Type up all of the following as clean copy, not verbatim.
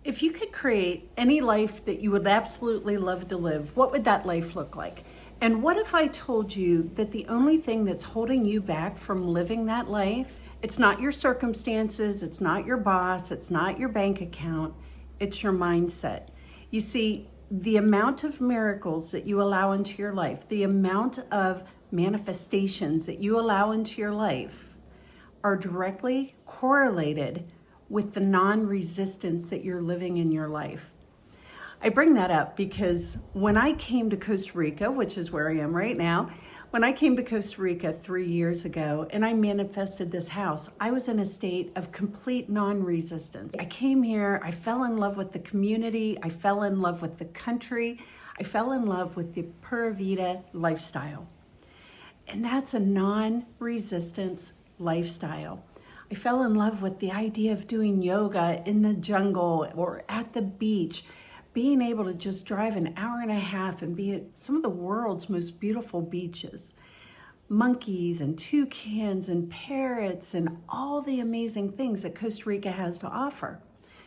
If you could create any life that you would absolutely love to live, what would that life look like? And what if I told you that the only thing that's holding you back from living that life, it's not your circumstances, it's not your boss, it's not your bank account, it's your mindset. You see, the amount of miracles that you allow into your life, the amount of manifestations that you allow into your life are directly correlated with the non-resistance that you're living in your life. I bring that up because when I came to Costa Rica, which is where I am right now, when I came to Costa Rica 3 years ago and I manifested this house, I was in a state of complete non-resistance. I came here, I fell in love with the community, I fell in love with the country, I fell in love with the Pura Vida lifestyle. And that's a non-resistance lifestyle. I fell in love with the idea of doing yoga in the jungle or at the beach, being able to just drive an hour and a half and be at some of the world's most beautiful beaches. Monkeys and toucans and parrots and all the amazing things that Costa Rica has to offer.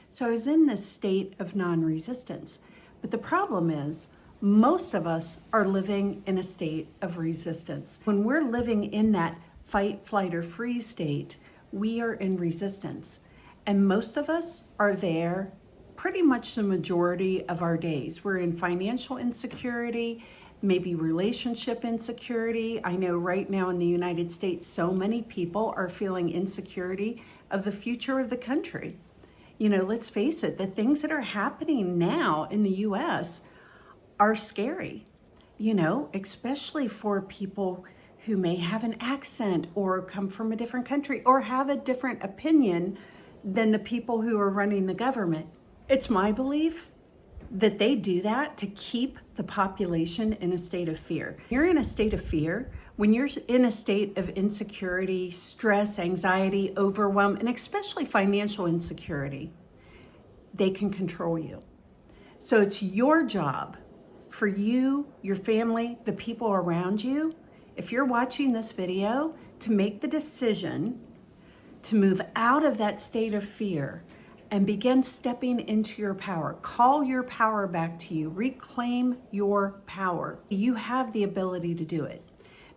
So I was in this state of non-resistance. But the problem is, most of us are living in a state of resistance. When we're living in that fight, flight, or freeze state, we are in resistance. And most of us are there pretty much the majority of our days. We're in financial insecurity, maybe relationship insecurity. I know right now in the United States, so many people are feeling insecurity of the future of the country. You know, let's face it, the things that are happening now in the US are scary, you know, especially for people who may have an accent or come from a different country or have a different opinion than the people who are running the government. It's my belief that they do that to keep the population in a state of fear. You're in a state of fear when you're in a state of insecurity, stress, anxiety, overwhelm, and especially financial insecurity. They can control you. So it's your job for you, your family, the people around you, if you're watching this video, to make the decision to move out of that state of fear and begin stepping into your power. Call your power back to you. Reclaim your power. You have the ability to do it.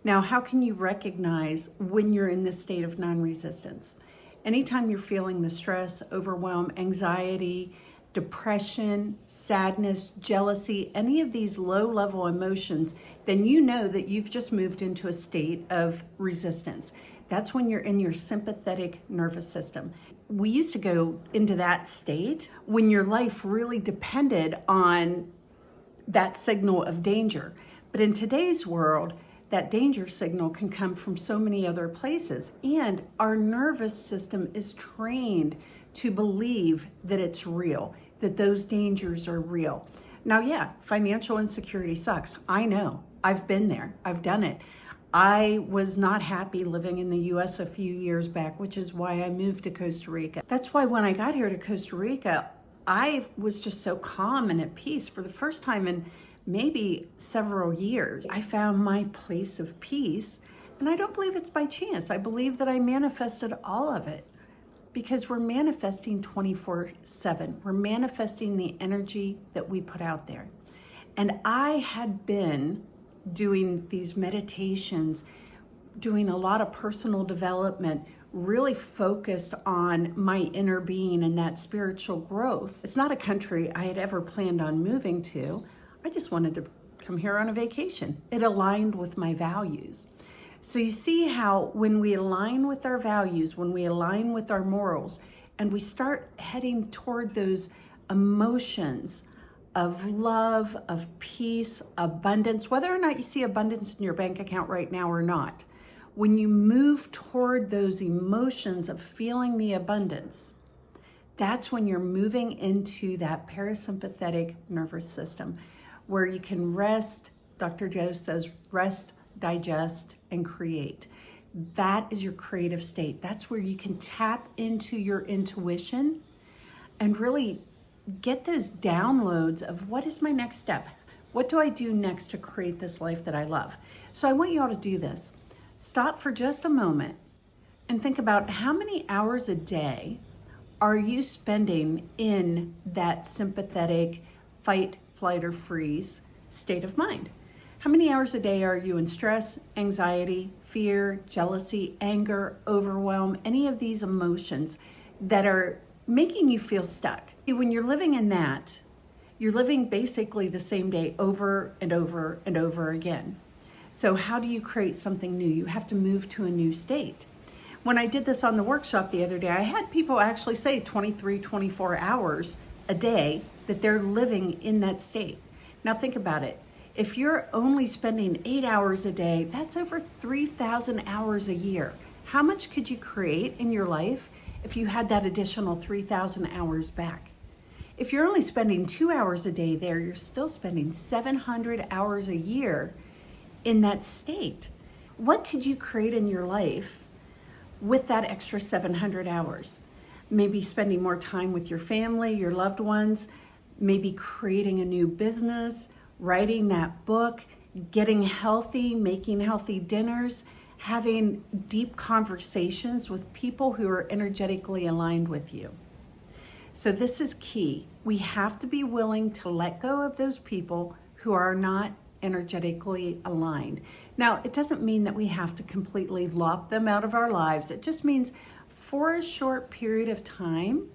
Now, how can you recognize when you're in this state of non-resistance? Anytime you're feeling the stress, overwhelm, anxiety, depression, sadness, jealousy, any of these low-level emotions, then you know that you've just moved into a state of resistance. That's when you're in your sympathetic nervous system. We used to go into that state when your life really depended on that signal of danger. But in today's world, that danger signal can come from so many other places. And our nervous system is trained to believe that it's real, that those dangers are real. Now, yeah, financial insecurity sucks. I know. I've been there. I've done it. I was not happy living in the US a few years back, which is why I moved to Costa Rica. That's why when I got here to Costa Rica, I was just so calm and at peace for the first time in maybe several years. I found my place of peace, and I don't believe it's by chance. I believe that I manifested all of it because we're manifesting 24/7. We're manifesting the energy that we put out there. And I had been doing these meditations, doing a lot of personal development, really focused on my inner being and that spiritual growth. It's not a country I had ever planned on moving to. I just wanted to come here on a vacation. It aligned with my values. So you see how when we align with our values, when we align with our morals, and we start heading toward those emotions of love, of peace, abundance, whether or not you see abundance in your bank account right now or not, when you move toward those emotions of feeling the abundance, that's when you're moving into that parasympathetic nervous system where you can rest. Dr. Joe says rest, digest, and create. That is your creative state. That's where you can tap into your intuition and really get those downloads of what is my next step? What do I do next to create this life that I love? So I want you all to do this. Stop for just a moment and think about how many hours a day are you spending in that sympathetic fight, flight, or freeze state of mind? How many hours a day are you in stress, anxiety, fear, jealousy, anger, overwhelm, any of these emotions that are making you feel stuck? When you're living in that, you're living basically the same day over and over and over again. So how do you create something new? You have to move to a new state. When I did this on the workshop the other day, I had people actually say 23, 24 hours a day that they're living in that state. Now think about it. If you're only spending 8 hours a day, that's over 3,000 hours a year. How much could you create in your life if you had that additional 3,000 hours back? If you're only spending 2 hours a day there, you're still spending 700 hours a year in that state. What could you create in your life with that extra 700 hours? Maybe spending more time with your family, your loved ones, maybe creating a new business, writing that book, getting healthy, making healthy dinners, having deep conversations with people who are energetically aligned with you. So this is key. We have to be willing to let go of those people who are not energetically aligned. Now, it doesn't mean that we have to completely lop them out of our lives. It just means for a short period of time,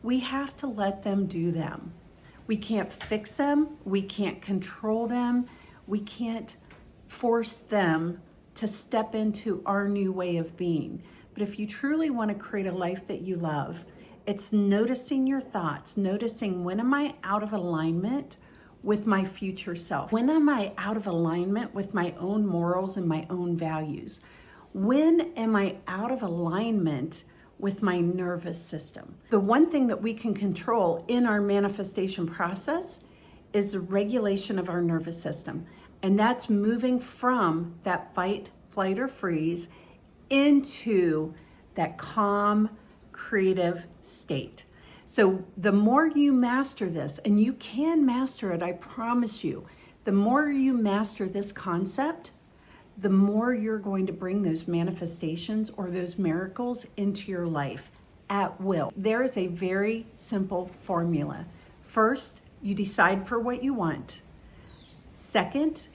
we have to let them do them. We can't fix them. We can't control them. We can't force them to step into our new way of being. But if you truly want to create a life that you love, it's noticing your thoughts, noticing when am I out of alignment with my future self? When am I out of alignment with my own morals and my own values? When am I out of alignment with my nervous system? The one thing that we can control in our manifestation process is the regulation of our nervous system. And that's moving from that fight, flight, or freeze into that calm, creative state. So the more you master this, and you can master it, I promise you, the more you master this concept, the more you're going to bring those manifestations or those miracles into your life at will. There is a very simple formula. First, you decide for what you want. Second,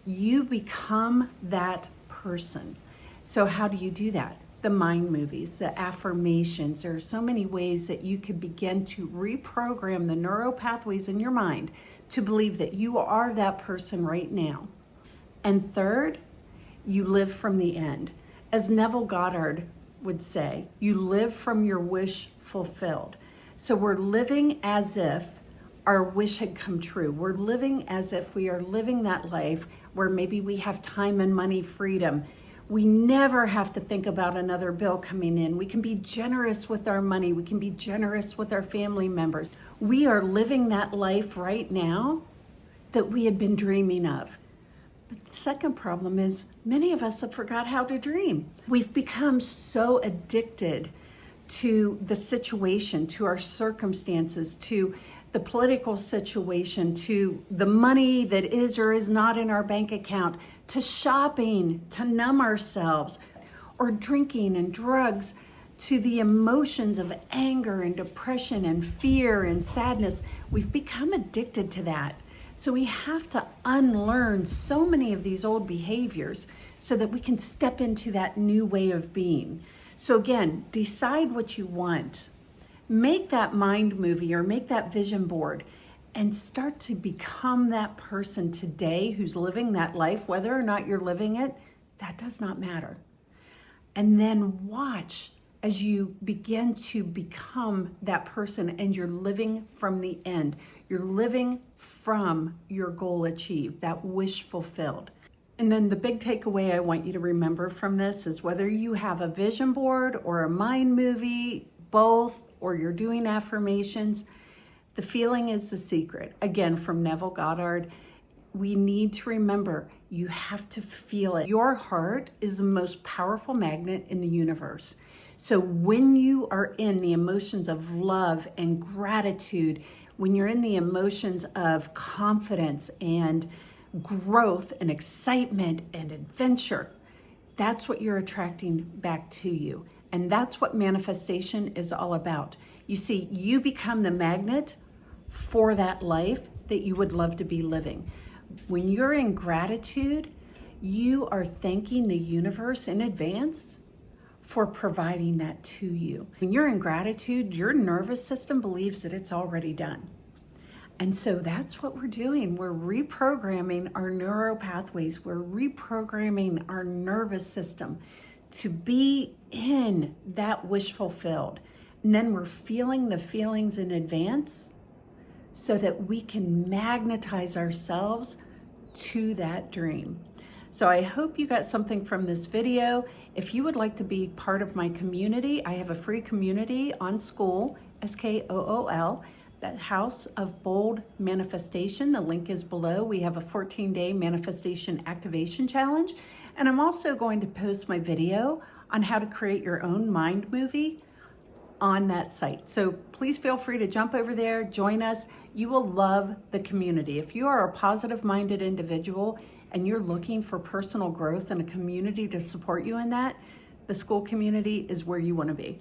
you become that person. So how do you do that? The mind movies, the affirmations. There are so many ways that you could begin to reprogram the neural pathways in your mind to believe that you are that person right now. And third, you live from the end. As Neville Goddard would say, you live from your wish fulfilled. So we're living as if our wish had come true. We're living as if we are living that life where maybe we have time and money freedom. We never have to think about another bill coming in. We can be generous with our money. We can be generous with our family members. We are living that life right now that we had been dreaming of. But the second problem is many of us have forgot how to dream. We've become so addicted to the situation, to our circumstances, to the political situation, to the money that is or is not in our bank account, to shopping, to numb ourselves, or drinking and drugs, to the emotions of anger and depression and fear and sadness. We've become addicted to that. So we have to unlearn so many of these old behaviors so that we can step into that new way of being. So again, decide what you want. Make that mind movie or make that vision board and start to become that person today who's living that life. Whether or not you're living it, that does not matter. And then watch as you begin to become that person and you're living from the end. You're living from your goal achieved, that wish fulfilled. And then the big takeaway I want you to remember from this is whether you have a vision board or a mind movie, both, or you're doing affirmations, the feeling is the secret. Again, from Neville Goddard, we need to remember you have to feel it. Your heart is the most powerful magnet in the universe. So when you are in the emotions of love and gratitude, when you're in the emotions of confidence and growth and excitement and adventure, that's what you're attracting back to you. And that's what manifestation is all about. You see, you become the magnet for that life that you would love to be living. When you're in gratitude, you are thanking the universe in advance for providing that to you. When you're in gratitude, your nervous system believes that it's already done. And so that's what we're doing. We're reprogramming our neural pathways. We're reprogramming our nervous system to be in that wish fulfilled. And then we're feeling the feelings in advance so that we can magnetize ourselves to that dream. So I hope you got something from this video. If you would like to be part of my community, I have a free community on Skool, SKOOL, that House of Bold Manifestation. The link is below. We have a 14-day manifestation activation challenge. And I'm also going to post my video on how to create your own mind movie on that site. So please feel free to jump over there, join us. You will love the community. If you are a positive-minded individual and you're looking for personal growth and a community to support you in that, the Skool community is where you want to be.